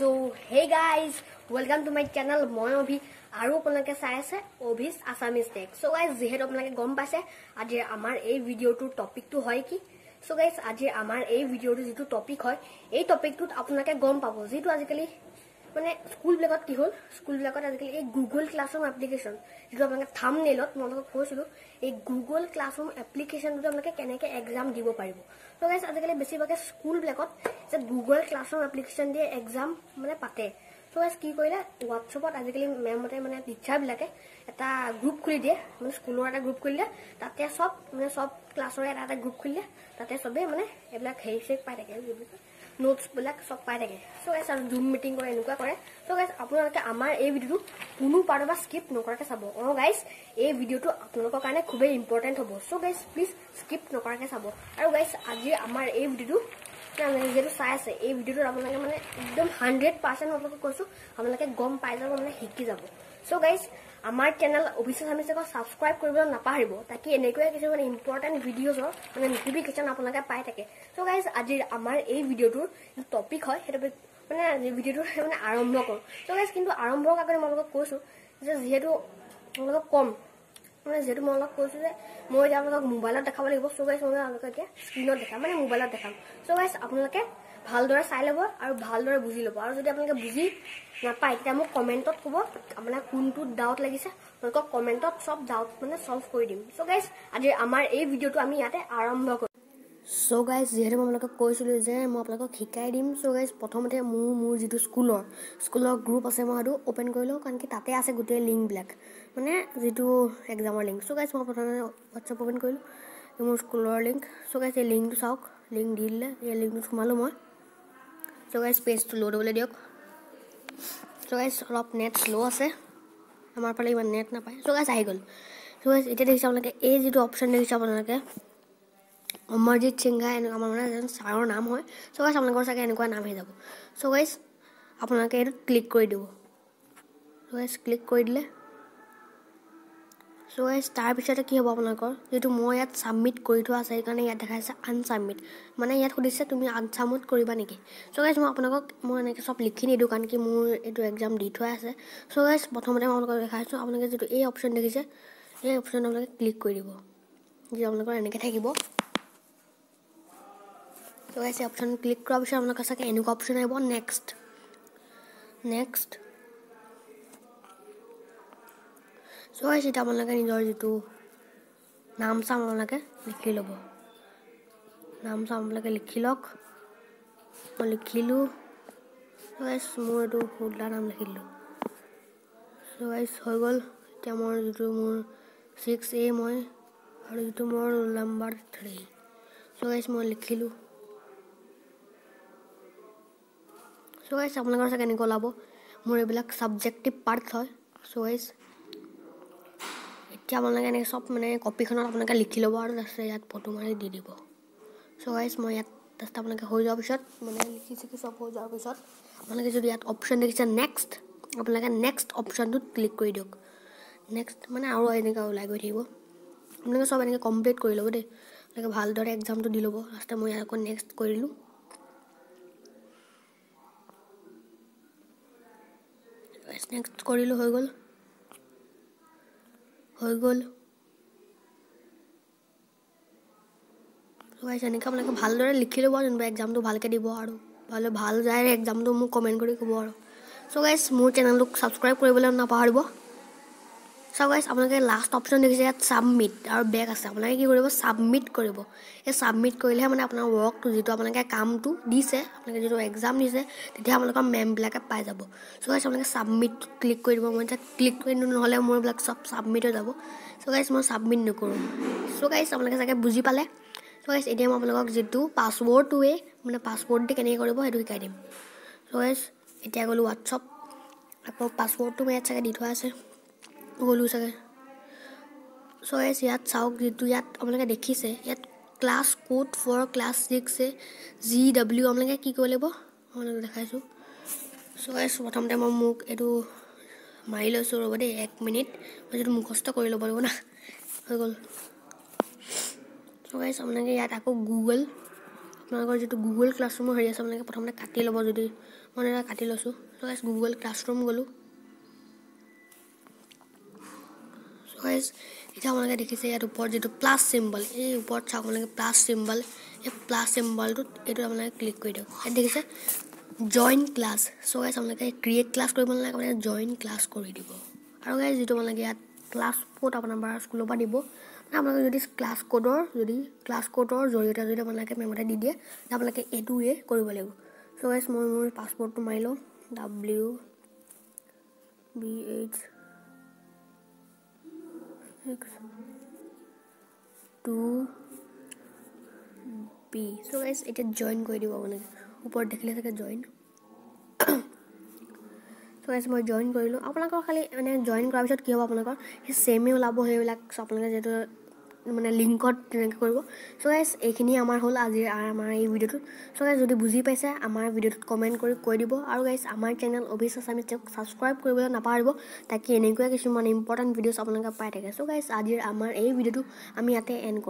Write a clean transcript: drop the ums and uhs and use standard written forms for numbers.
So hey guys, welcome to my channel. মই অভি আৰু আপোনালোকে চাই আছে অভিস আসামিজ টেক। So guys, যেহেতু আপোনালোকে গম পাইছে আজি আমাৰ এই ভিডিওটোৰ টপিকটো হয় কি। So guys, আজি আমাৰ এই ভিডিওটো যেটো টপিক হয় এই টপিকটোত আপোনালোকে গম পাব যেটো আজিকালি মানে স্কুল ব্লগত কি হল স্কুল ব্লগত আজিকালি এই গুগল ক্লাছৰুম এপ্লিকেশন যেটো আপোনালোকে থাম্বনেইলত মই কৈছিলো এই গুগল ক্লাছৰুম এপ্লিকেশনটো আপোনালোকে কেনেকৈ এক্সাম দিব পাৰিব। So guys, আজিকালি বেছিভাগে স্কুল ব্লগত যে গুগল ক্লাছৰুম এপ্লিকেশন দিয়ে এক্সাম মানে পাতে। So guys, কি কৰিলে WhatsAppত আজিকালি মেমতে মানে টিচাৰ বিলাকে এটা গ্ৰুপ খুলি দিয়ে মানে স্কুলৰ এটা গ্ৰুপ খুলি দিয়ে তাতে সব ক্লাছৰ এটা গ্ৰুপ খুলি দিয়ে তাতে সবে মানে এবিলাক হেইছেক পাই থাকে নোটস বিলাক সব পাই থাকে। So guys, আৰু জুম মিটিং কৰে এনেকুৱা কৰে। So guys, আপোনালোকে আমাৰ এই ভিডিওটো কোনো পাৰবা স্কিপ নকৰাকে চাব। আৰু guys, এই ভিডিওটো আপোনালোকৰ কাৰণে খুবেই ইম্পৰ্টেন্ট হ'ব। So guys, প্লিজ স্কিপ নকৰাকে চাব। আৰু guys, আজি আমাৰ এই ভিডিওটো যেটো চাই আছে এই ভিডিওটো আপোনালোকে মানে একদম 100% আপোনালোকে কৈছো আপোনালোকে গম পাই যাব মানে শিকি যাব। So guys, আমাৰ চেনেল অফিচিয়েল সামিসেক সাবস্ক্ৰাইব কৰিবলৈ নাপাহৰিব তাকি এনেকৈ কিছুমান ইম্পৰ্টেন্ট ভিডিওছৰ মানে নটিফিকেশন আপোনালোকে পাই থাকে। So guys, আজি আমাৰ এই ভিডিওটোৰ টপিক হয় হেতু মানে ভিডিওটো মানে আৰম্ভ কৰো। So guys, কিন্তু আৰম্ভ কৰাৰ আগতে মই আপোনালোকক কৈছো যে যেহেতু আপোনালোকক কম মানে যেটো মই আপোনালোকক কৈছো যে মই এতিয়া আপোনালোকক মোবাইলত দেখাব লাগিব। So guys, মই আপোনালোকক এতিয়া স্ক্ৰিনত দেখাম মানে মোবাইলত দেখাম। So guys, আপোনালোকে ভালদৰে চাই ল'ব আৰু ভালদৰে বুজি ল'ব। আৰু যদি আপোনালোকে বুজি নাপায় তেতিয়া মোক কমেন্টত ক'ব আপোনাৰ কোনটো ডাউট লাগিছে মই কমেন্টত সব ডাউট মানে সলভ কৰি দিম। So guys, আজি আমাৰ এই ভিডিওটো আমি ইয়াতে আৰম্ভ কৰিম। So guys, যেহেতু মই আপোনালোকক কৈছিলো যে মই আপোনালোকক শিকাই দিম। So guys, প্ৰথমতে মোৰ যেটো স্কুলৰ গ্ৰুপ আছে মই সেইটো ওপেন কৰিলো কাৰণ কি তাতে আছে গোটেই লিংক বিলাক মানে যেটো এক্সামৰ লিংক। So guys, মই প্ৰথমে WhatsApp ওপেন কৰিলো মোৰ স্কুলৰ লিংক। So guys, এই লিংকটো চাওক লিংক দি দিলে এই লিংকটো সোমালো মই। So guys, পেজটো লোড হ'বলৈ দিয়ক। So guys, অলপ নেট স্লো আছে আমাৰ ফালে ইমান নেট নাপায়। So guys, আহি গ'ল। So guys, এতিয়া দেখিছে আপোনালোকে এই যেটো অপচন দেখিছে আপোনালোকে অমৰজিৎ সিংহা আমাৰ মানে এজন ছাৰৰ নাম হয়। So guys, আপোনালোকৰ চাগে এনেকুৱা নাম হৈ যাব। So guys, আপোনালোকে এইটো ক্লিক কৰি দিব। So guys, ক্লিক কৰি দিলে So guys, তাৰ পিছতে কি হ'ব আপোনালোকৰ যেটো মই ইয়াত সাবমিট কৰি থোৱা আছে সেইকাৰণে ইয়াত দেখাইছে আনসাবমিট মানে ইয়াত সুধিছে তুমি আনসাবমিট কৰিবা নেকি। So guys, মই আপোনালোকক মই এনেকৈ সব লিখি নিদো কাৰণ কি মোৰ এইটো এক্সাম দি থোৱা আছে। So guys, প্ৰথমতে মই আপোনালোকক দেখাইছো আপোনালোকে যেটো এই অপচন দেখিছে এই অপচন আপোনালোকে ক্লিক কৰি দিব যে আপোনালোকৰ এনেকৈ থাকিব। So guys, এই অপচন ক্লিক কৰাৰ পিছত আপোনালোকৰ চাগে এনেকুৱা অপচন আহিব নেক্সট। So guys, এটা আপোনালোকে নিজৰ যেটো নাম চাম আপোনালোকে লিখি ল'ব। নাম চাম আপোনালোকে লিখি লওক। মই লিখিলো। So guys, মোৰ এইটো ফুলটা নাম লিখিলো। So guys, হৈ গ'ল। এতিয়া মোৰ যেটো মোৰ 6A মই আৰু যেটো মোৰ ৰোল নম্বৰ 3। So guys, মই লিখিলো। So guys, আপোনালোকৰ চাগে এনেকুৱা ওলাব মোৰ এইবিলাক সাবজেক্টিভ পাৰ্ট হয়। So guys, এতিয়া আপোনালোকে এনেকৈ সব মানে কপিখনত আপোনালোকে লিখি ল'ব আৰু তাৰপিছত ইয়াত ফটো মাৰি দি দিব। So guys, মই ইয়াত তাৰপিছত আপোনালোকে হৈ যোৱাৰ পিছত মানে লিখি সব হৈ যোৱাৰ পিছত আপোনালোকে যদি ইয়াত অপচন দেখিছে নেক্সট আপোনালোকে নেক্সট অপচনটোত ক্লিক কৰি দিয়ক। নেক্সট মানে আৰু এনেকৈ ওলাই গৈ থাকিব আপোনালোকে সব এনেকৈ কমপ্লিট কৰি ল'ব দেই। আপোনালোকে ভালদৰে এক্সামটো দি ল'ব। লাষ্টে মই ইয়াত আকৌ নেক্সট কৰি দিলোঁ। নেক্সট কৰিলোঁ হৈ গ'ল। So guys, এনেকৈ আপোনালোকে ভালদৰে লিখি ল'ব যেনিবা এক্সামটো ভালকৈ দিব আৰু ভাল যায় এক্সামটো মোক কমেণ্ট কৰি ক'ব আৰু। So guys, মোৰ চেনেলটোক সাবস্ক্ৰাইব কৰিবলৈ নাপাহৰিব। So guys, আপোনালোকে লাষ্ট অপচন দেখিছে ইয়াত সাবমিট আৰু বেক আছে আপোনালোকে কি কৰিব সাবমিট কৰিব। এই সাবমিট কৰিলেহে মানে আপোনাৰ ৱৰ্কটো যেটো আপোনালোকে কামটো দিছে আপোনালোকে যেটো এক্সাম দিছে তেতিয়া আপোনালোকৰ মেমবিলাকে পাই যাব। So guys, আপোনালোকে সাবমিট ক্লিক কৰি দিব। মই এতিয়া ক্লিক কৰি দিওঁ নহ'লে মোৰ এইবিলাক সব সাবমিট হৈ যাব। So guys, মই সাবমিট নকৰোঁ। So guys, আপোনালোকে চাগে বুজি পালে। So guys, এতিয়া মই আপোনালোকক যেটো পাছৱৰ্ডটোৱে মানে পাছৱৰ্ড দি কেনেকৈ কৰিব সেইটো শিকাই দিম। So guys, এতিয়া গ'লো WhatsApp আকৌ পাছৱৰ্ডটো মই ইয়াত চাগে দি থোৱা আছে গ'লো চাগে। So guys, ইয়াত চাওক যেটো ইয়াত আপোনালোকে দেখিছে ইয়াত class code for class 6 GW আপোনালোকে কি কৰিব লাগিব আপোনালোকে দেখাইছোঁ। So guys, প্ৰথমতে মই মোক এইটো মাৰি লৈছোঁ ৰ'ব দেই 1 মিনিট মই যেটো মুখস্থ কৰি ল'ব লাগিব না হৈ গ'ল। So guys, আপোনালোকে ইয়াত আকৌ আপোনালোকৰ যেটো গুগল ক্লাছৰুমৰ হেৰি আছে আপোনালোকে প্ৰথমতে কাটি ল'ব যদি মই এটা কাটি লৈছোঁ সো গাইজ গুগল ক্লাছৰুম গ'লোঁ সো গাইজ এতিয়া আপোনালোকে দেখিছে ইয়াত ওপৰত যিটো প্লাছ চিম্বল এই ওপৰত চাওক আপোনালোকে প্লাছ চিম্বল এই প্লাছ চিম্বলটোত এইটো আপোনালোকে ক্লিক কৰি দিয়ক ইয়াত দেখিছে জইন ক্লাছ সো গাইজ আপোনালোকে ক্ৰিয়েট ক্লাছ কৰিব নালাগে আপোনালোকে জইন ক্লাছ কৰি দিব আৰু গাইজ যিটো আপোনালোকে ইয়াত ক্লাছ কোড আপোনাৰ স্কুলৰ পৰা দিব আপোনালোকে যদি ক্লাছ কোডৰ জৰিয়তে যদি আপোনালোকে মেমতে দি দিয়ে আপোনালোকে এইটোৱে কৰিব লাগিব সো গাইজ মই মোৰ পাছপৰ্টটো মাৰি লওঁ WBH 2B সো গাইজ এতিয়া জইন কৰি দিব আপোনালোকে ওপৰত দেখিলে চাগে জইন সো গাইজ মই জইন কৰিলোঁ আপোনালোকৰ খালি মানে জইন কৰাৰ পিছত কি হ'ব আপোনালোকৰ সেই চেমেই ওলাব সেইবিলাক আপোনালোকে যিহেতু মানে লিংকত তেনেকৈ কৰিব সো গাইজ এইখিনি আমাৰ হ'ল আজিৰ আমাৰ এই ভিডিঅ'টোত সো গাইজ যদি বুজি পাইছে আমাৰ ভিডিঅ'টোত কমেণ্ট কৰি কৈ দিব আৰু গাইজ আমাৰ চেনেল অভিচ আছামিজ ছাবস্ক্ৰাইব কৰিবলৈ নাপাহৰিব তাকে এনেকুৱা কিছুমান ইম্পৰ্টেণ্ট ভিডিঅ'ছ আপোনালোকে পাই থাকে সো গাইজ আজিৰ আমাৰ এই ভিডিঅ'টো আমি ইয়াতে এণ্ড কৰোঁ